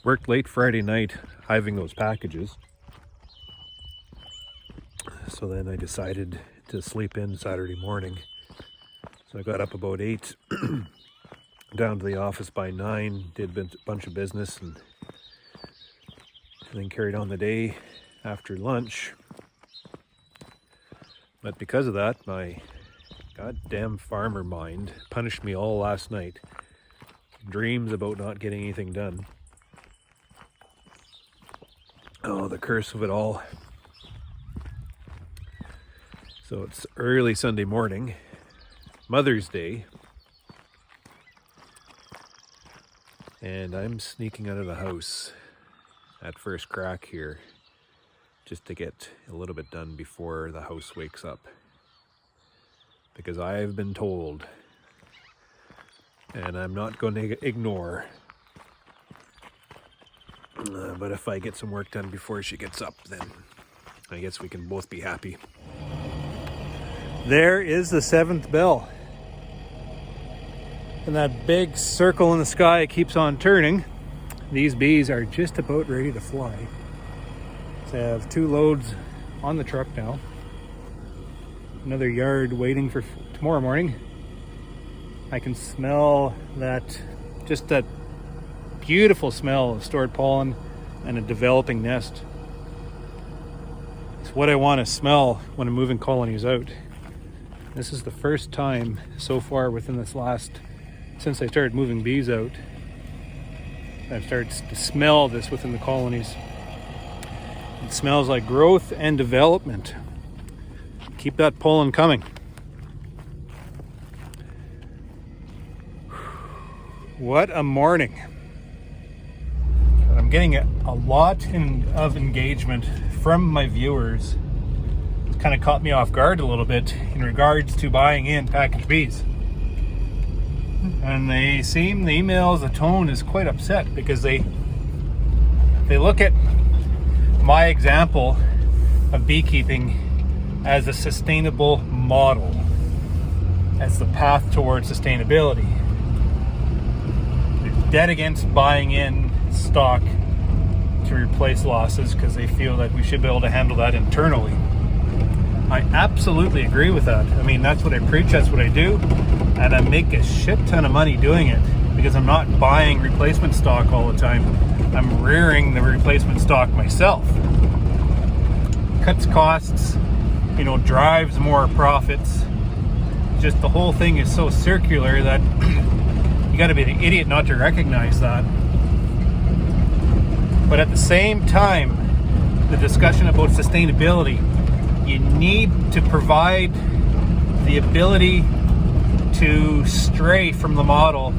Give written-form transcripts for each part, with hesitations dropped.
Worked late Friday night hiving those packages. So then I decided to sleep in Saturday morning. So I got up about 8, down to the office by 9, did a bunch of business, and then carried on the day after lunch. But because of that, my goddamn farmer mind punished me all last night. Dreams about not getting anything done. Oh, the curse of it all. So it's early Sunday morning, Mother's Day, and I'm sneaking out of the house at first crack here just to get a little bit done before the house wakes up. Because I've been told, and I'm not going to ignore, but if I get some work done before she gets up, then I guess we can both be happy. There is the 7th bell. And that big circle in the sky keeps on turning. These bees are just about ready to fly. So I have 2 loads on the truck now. Another yard waiting for tomorrow morning. I can smell that beautiful smell of stored pollen and a developing nest. It's what I want to smell when I'm moving colonies out. This is the first time so far since I started moving bees out, I've started to smell this within the colonies. It smells like growth and development. Keep that pollen coming. What a morning. I'm getting a lot of engagement from my viewers. It's kind of caught me off guard a little bit in regards to buying in packaged bees. And the emails, the tone is quite upset because they look at my example of beekeeping as a sustainable model, as the path towards sustainability. They're dead against buying in stock to replace losses because they feel that we should be able to handle that internally. I absolutely agree with that. I mean, that's what I preach, that's what I do, and I make a shit ton of money doing it because I'm not buying replacement stock all the time. I'm rearing the replacement stock myself. Cuts costs, drives more profits. Just the whole thing is so circular that you got to be an idiot not to recognize that. But at the same time, the discussion about sustainability, you need to provide the ability to stray from the model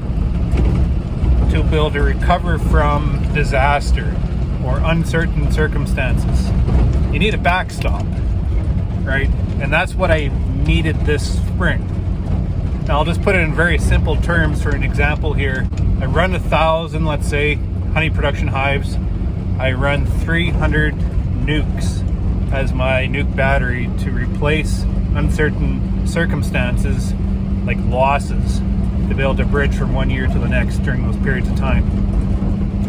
to be able to recover from disaster or uncertain circumstances. You need a backstop, right? And that's what I needed this spring. Now I'll just put it in very simple terms for an example here. I run 1,000, let's say, honey production hives. I run 300 nukes as my nuke battery to replace uncertain circumstances like losses, to be able to bridge from one year to the next during those periods of time.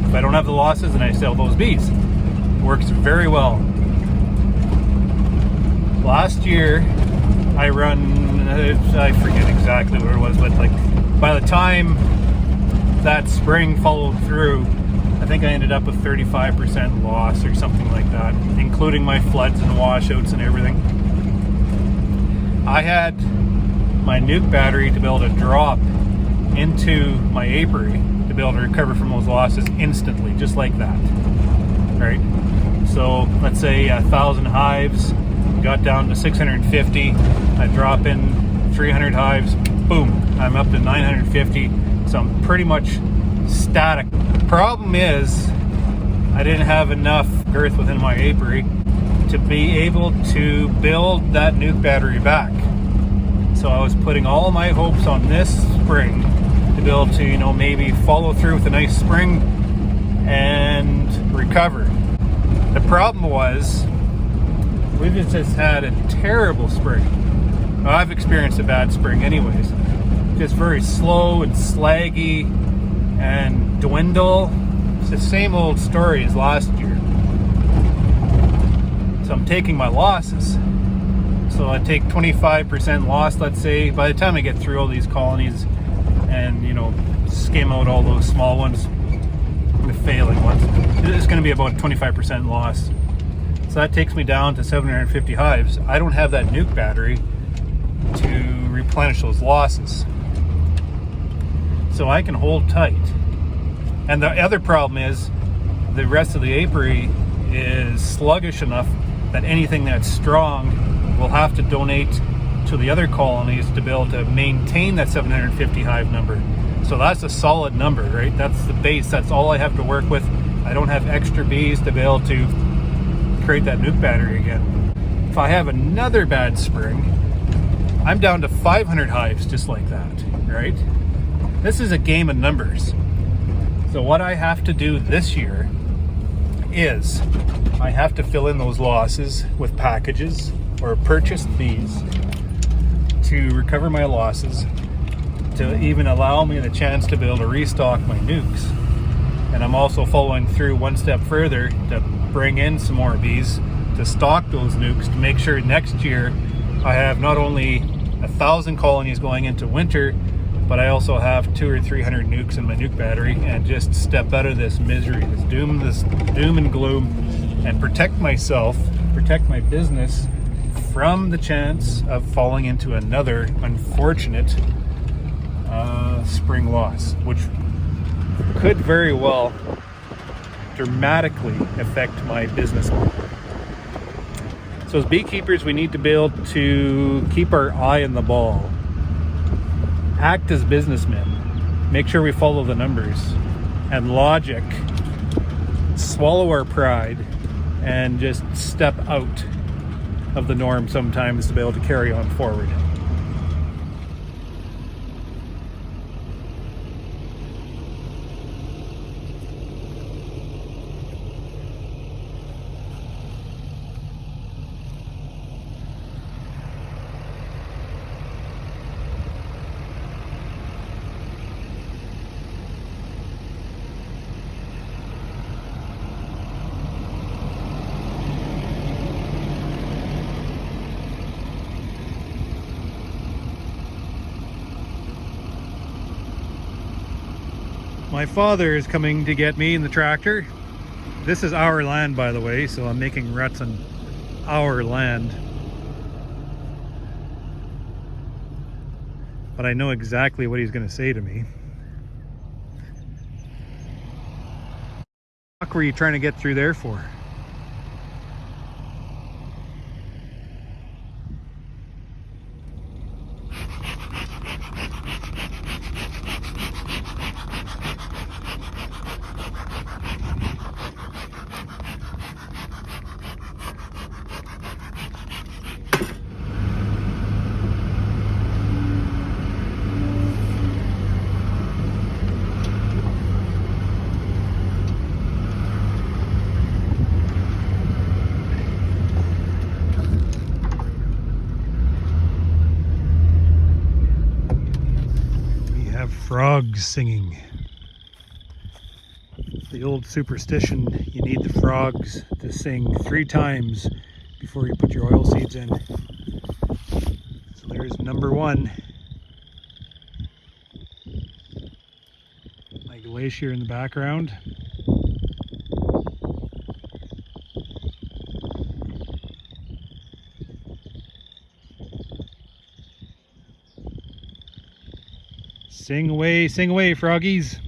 If I don't have the losses, then I sell those bees. It works very well. Last year, I forget exactly what it was, but by the time that spring followed through, I think I ended up with 35% loss or something like that, including my floods and washouts and everything. I had my nuke battery to be able to drop into my apiary to be able to recover from those losses instantly, just like that, right? So let's say 1,000 hives, got down to 650, I drop in 300 hives, boom, I'm up to 950, so I'm pretty much static. Problem is, I didn't have enough girth within my apiary to be able to build that nuke battery back. So I was putting all my hopes on this spring to be able to, maybe follow through with a nice spring and recover. The problem was, we've just had a terrible spring. Well, I've experienced a bad spring anyways. Just very slow and slaggy and dwindle. the same old story as last year. So I'm taking my losses. So I take 25% loss, let's say. By the time I get through all these colonies and, you know, skim out all those small ones, the failing ones, it's going to be about 25% loss. So that takes me down to 750 hives. I don't have that nuke battery to replenish those losses. So I can hold tight. And the other problem is the rest of the apiary is sluggish enough that anything that's strong will have to donate to the other colonies to be able to maintain that 750 hive number. So that's a solid number, right? That's the base. That's all I have to work with. I don't have extra bees to be able to create that nuke battery again. If I have another bad spring, I'm down to 500 hives just like that, right? This is a game of numbers. So what I have to do this year is I have to fill in those losses with packages or purchase these to recover my losses, to even allow me the chance to be able to restock my nukes. And I'm also following through one step further to bring in some more bees to stock those nukes to make sure next year I have not only 1,000 colonies going into winter, but I also have 200 or 300 nukes in my nuke battery, and just step out of this misery, this doom and gloom, and protect myself, protect my business from the chance of falling into another unfortunate spring loss, which could very well dramatically affect my business model. So as beekeepers, we need to be able to keep our eye on the ball, act as businessmen, make sure we follow the numbers and logic, swallow our pride, and just step out of the norm sometimes to be able to carry on forward. My father is coming to get me in the tractor. This is our land, by the way, so I'm making ruts on our land. But I know exactly what he's going to say to me. What were you trying to get through there for? Frogs singing. The old superstition, you need the frogs to sing 3 times before you put your oil seeds in. So there's number 1. My glacier in the background. Sing away, froggies.